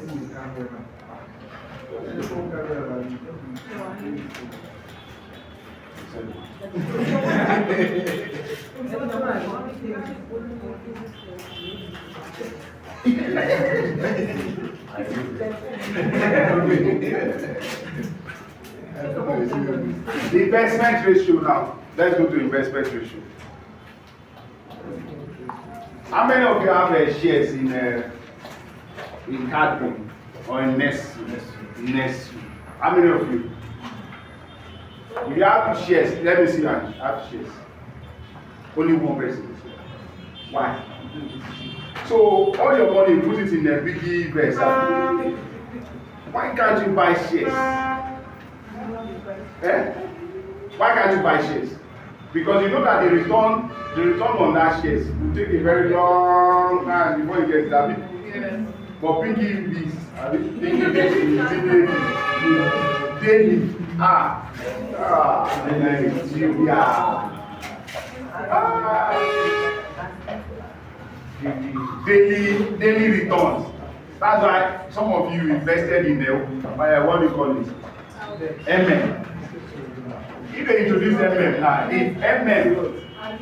The investment ratio now. Let's go to investment ratio. How many of you have shares in Cadbury or in Nestle? How many of you? If you have shares, let me see and have shares. Only one person. Why? So all your money, you put it in a biggie vessel. Why can't you buy shares? Eh? Why can't you buy shares? Because you know that the return on that shares will take a very long time before you get that. Yes. But piggy bees, daily, daily returns. That's why some of you invested in what do you call it? MM. If they introduce MM now, if MM, if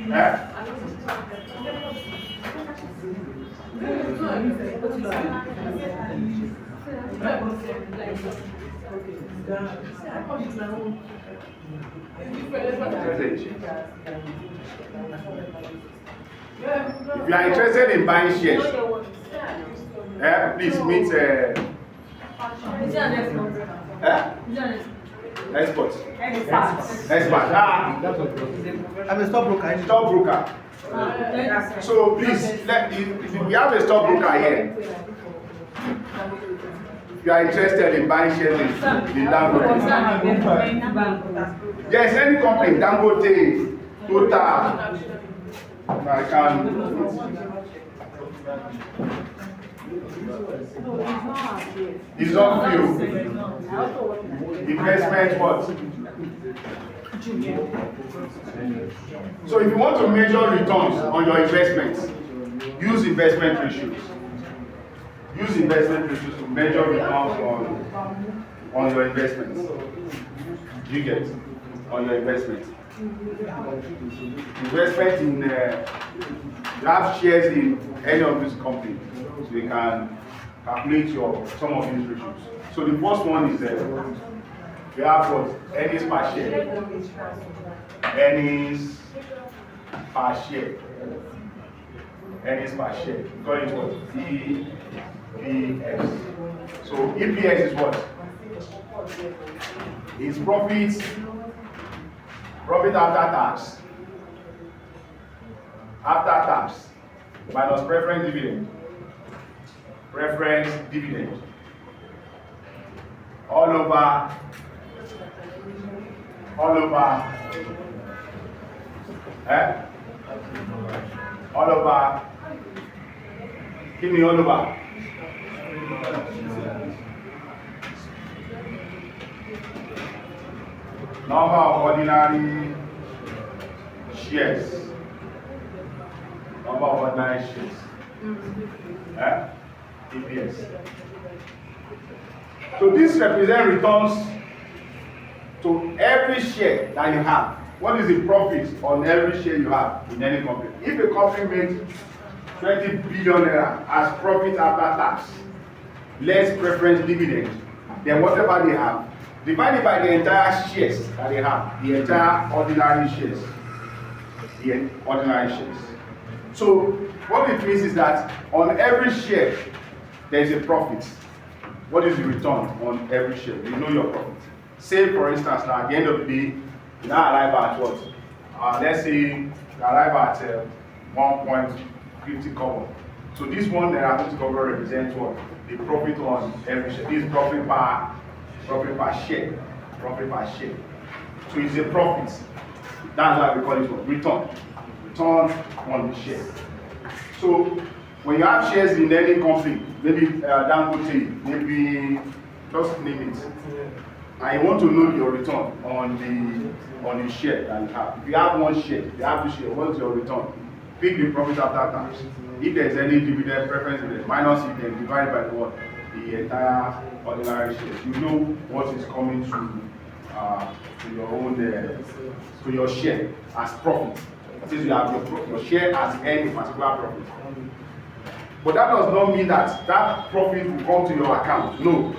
you are interested in buying shares, please meet expert. I'm a stockbroker. Stockbroker. So please, we have a stockbroker here. If you are interested in buying shares in Dangote. Yes, any company, Dangote, Total. I can. It's not few. Investment what? So if you want to measure returns on your investments, use investment ratios. Use investment ratios to measure returns on your investments. You get on your investments. Investment in you have shares in any of these companies, so you can calculate some of these ratios. So the first one is you have what? Earnings per share. Earnings per share. Earnings per share. We call it what? EPS. So EPS is what? It's profit after tax. After tax minus preference dividend. Preference dividend. All over. Give me all over. Number of ordinary shares. Number of ordinary shares. EPS. So this represents returns to every share that you have. What is the profit on every share you have in any company? If a company made 20 billion naira as profit after tax, less preference dividend, then whatever they have, divided by the entire shares that they have, the entire ordinary shares. The ordinary shares. So what it means is that on every share, there is a profit. What is the return on every share? You know your profit. Say, for instance, now at the end of the day, you now arrive at what? Let's say you arrive at 1.50 kobo. So this 1 naira 50 kobo represents what? The profit on every share. This is profit per share. Profit per share. So it's a profit. That's why we call it what? Return. Return on the share. So when you have shares in any company, maybe Dangote, maybe just name it, and you want to know your return on the share that you have. If you have one share, you have 2 shares, what's your return? Pick the profit after tax. If there is any dividend preference, minus it, then divide by the what? the entire ordinary shares. You know what is coming to your own to your share as profit. Since you have your share as any particular profit. But that does not mean that that profit will come to your account. No.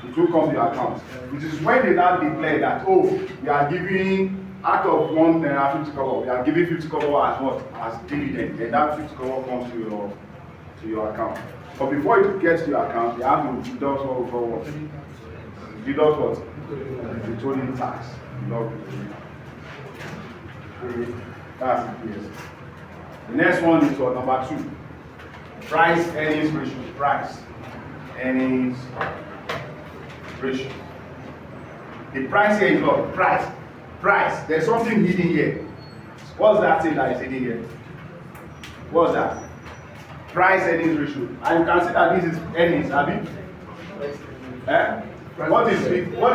It will come to your account. Which is when they now declare that, oh, we are giving out of 1 naira 50 kobo, we are giving 50 kobo as what? As dividend. And that 50 kobo comes to your account. But before it gets to your account, you have to deduct what we call what? Deduct what? The withholding tax. That's it, yes. The next one is what? Number 2. Price earnings ratio. Price earnings ratio. The price here is what? Price. Price. There's something hidden here. What's that thing that is hidden here? What's that? Price earnings ratio. And you can see that this is earnings, Abi. Eh? What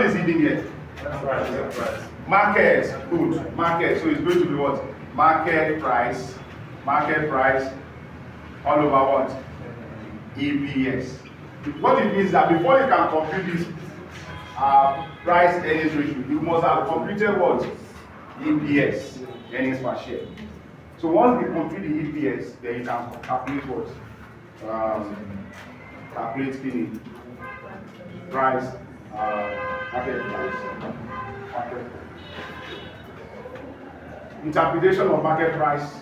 is hidden here? Price. Market. Good. Market. So it's going to be what? Market price. Market price. All over what? EPS. What it means that before you can compute this price earnings ratio, you must have computed what? EPS, earnings per share. So once you compute the EPS, then you can calculate what? Calculate the price, market price. Market. Interpretation of market price,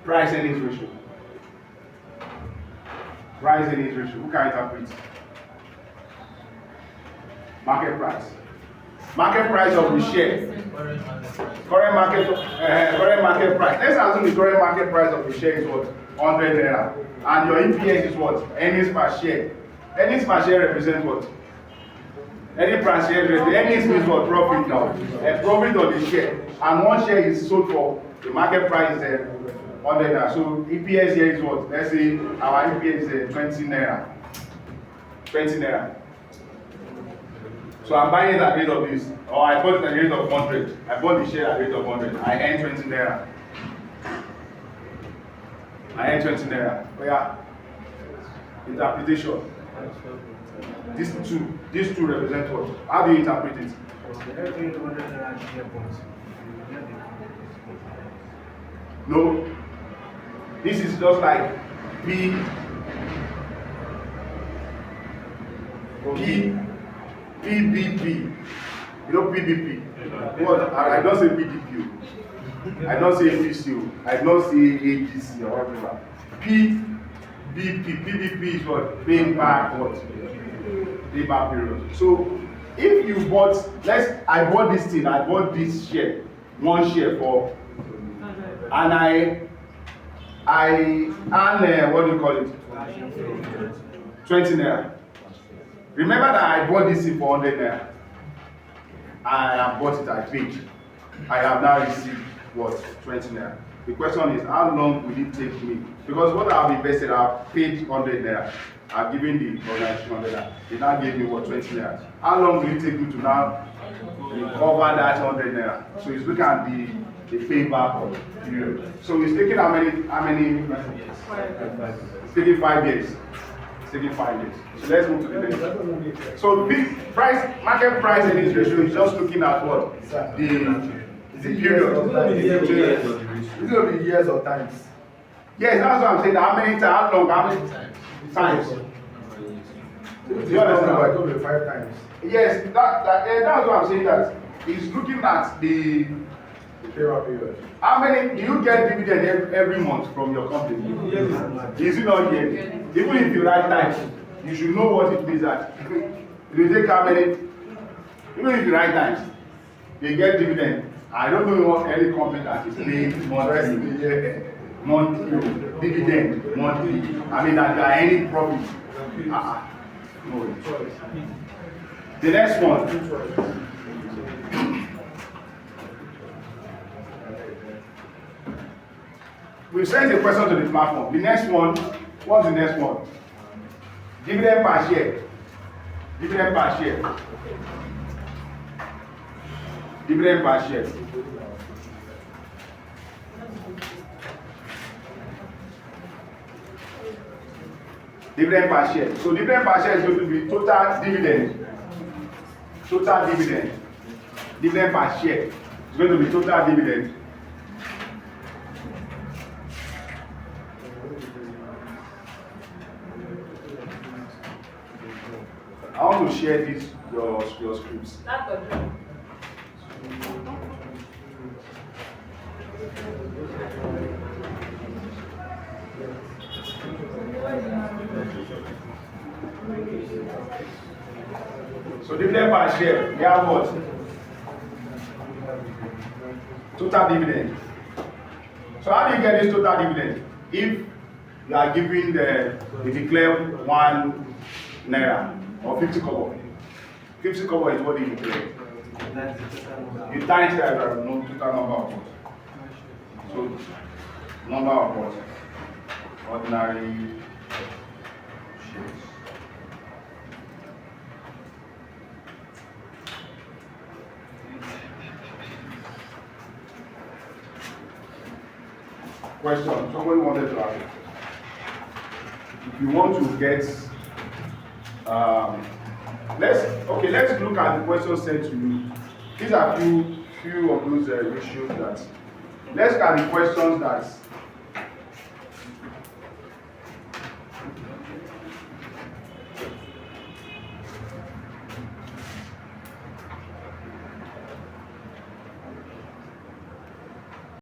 price earnings ratio. Price earnings ratio. Who can interpret? Market price. Market price of the share. Current market price. Let's assume the current market price of the share is what? 100 naira. And your EPS is what? Earnings per share. Earnings per share represent what? Earnings per share. Earnings means what? Profit now. A profit of the share. And one share is sold for the market price is 100 naira. So EPS here is what? Let's say our EPS is 20 naira. 20 naira. So I'm buying it at the rate of this. Or I bought it at the rate of 100. I bought the share at the rate of 100. I earn 20 naira. I earn 20 naira. But yeah. Interpretation. These two represent what? How do you interpret it? No. This is just like PBP. You know PBP? What? I don't say PDP. I don't say APC. I don't say APC or whatever. PBP is what? Paying back what? Payback period. So if you bought, I bought this thing, I bought this share, one share for, and I earn what do you call it? 20 naira. Remember that I bought this thing for 100 naira. I have bought it, I paid. I have now received what? 20 naira. The question is, how long will it take me? Because what I have invested, I have paid 100 naira. I've given the organization 100 naira. They now gave me what? 20 naira. How long will it take me to now recover that 100 naira? So it's looking at the payback period. So it's taking how many? It's taking 5 years. It's taking 5 years. So let's move to the next. So market price earnings ratio is just looking at what? The period. It's going to be years or times. Yes, that's what I'm saying. How many times? How long? How many times? Do you understand? It's going to be 5 times. Yes, that's what I'm saying. That he's looking at the Payback period. how many do you get dividend every month from your company? Yes. Is it not yet? Even if you write times, you should know what it means. That if you take how many, even if you write times, they get dividend. I don't know what any company that is paying monthly dividend monthly. I mean that there are any profit. No. The next one. We sent a question to the platform. The next one, what's the next one? Dividend per share. Dividend per share. Dividend per share. Dividend per share. So dividend per share is going to be total dividend. Total dividend. Dividend per share is going to be total dividend. I want to share this your scripts. So dividend per share, we have what? Total dividend. So how do you get this total dividend? If you are giving you declare 1 naira or 50 kobo. 50 kobo is what you declare. You times that by no total number of what? So number of what? Ordinary shares. Question. Somebody wanted to ask. If you want to get, let's look at the question sent to you. These are few of those ratios that. Let's look at the questions that